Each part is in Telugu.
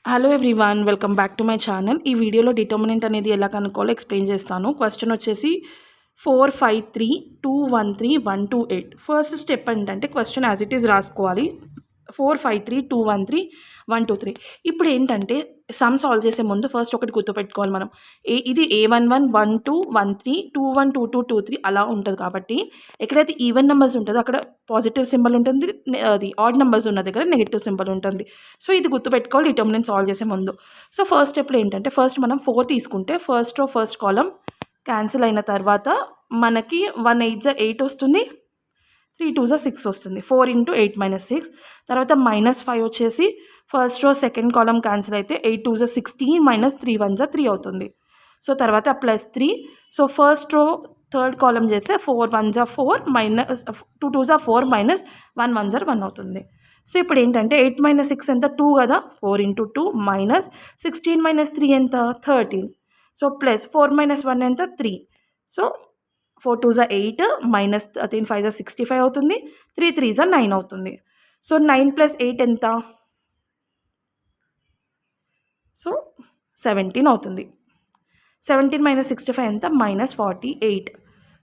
Hello everyone, welcome back to my channel. ఈ వీడియోలో డిటర్మినెంట్ అనేది ఎలా కనుక్కోవాలో ఎక్స్ప్లెయిన్ చేస్తాను. క్వశ్చన్ వచ్చేసి 453213128. ఫస్ట్ స్టెప్ ఏంటంటే క్వశ్చన్ యాజ్ ఇట్ ఈస్ రాసుకోవాలి. 453213123. ఇప్పుడు ఏంటంటే సమ్ సాల్వ్ చేసే ముందు ఫస్ట్ ఒకటి గుర్తుపెట్టుకోవాలి మనం. ఇది A11 12 13 21 22 23 అలా ఉంటుంది. కాబట్టి ఎక్కడైతే ఈవెన్ నెంబర్స్ ఉంటుందో అక్కడ పాజిటివ్ సింబల్ ఉంటుంది, అది ఆడ్ నెంబర్స్ ఉన్న దగ్గర నెగిటివ్ సింబల్ ఉంటుంది. సో ఇది గుర్తుపెట్టుకోవాలి డిటర్మినెంట్ సాల్వ్ చేసే ముందు. సో ఫస్ట్ స్టెప్లో ఏంటంటే ఫస్ట్ మనం 4 తీసుకుంటే ఫస్ట్ రో ఫస్ట్ కాలం క్యాన్సిల్ అయిన తర్వాత మనకి 1 8 8 వస్తుంది, 3 2 6 వస్తుంది. 4 × 8 - 6. తర్వాత -5 వచ్చేసి first row second column cancel అయితే 8 2 16 - 3 1 3 అవుతుంది. సో తర్వాత +3. సో ఫస్ట్ రో థర్డ్ కాలం చేస్తే 4 1 4 -2 2 4 -1 1 1 అవుతుంది. సో ఇప్పుడు ఏంటంటే 8 - 6 ఎంత? 2 కదా. 4 × 2 -16 - 3 ఎంత? 13. సో +4 - 1 ఎంత? 3. సో 4 2 8 -13 5 65 అవుతుంది. 3 3 9 అవుతుంది. సో 9 + 8 ఎంత? సో 17 అవుతుంది. 17 - 65 ఎంత? -48.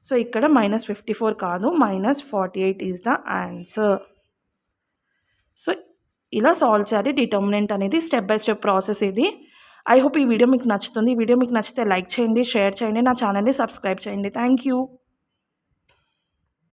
సో ఇక్కడ -54 కాదు, -48 ఈజ్ ద ఆన్సర్. సో ఇలా సాల్వ్ చేయాలి డిటర్మినెంట్ అనేది. స్టెప్ బై స్టెప్ ప్రాసెస్ ఇది. ఐ హోప్ ఈ వీడియో మీకు నచ్చుతుంది. ఈ వీడియో మీకు నచ్చితే లైక్ చేయండి, షేర్ చేయండి, నా ఛానల్ని సబ్స్క్రైబ్ చేయండి. Thank you.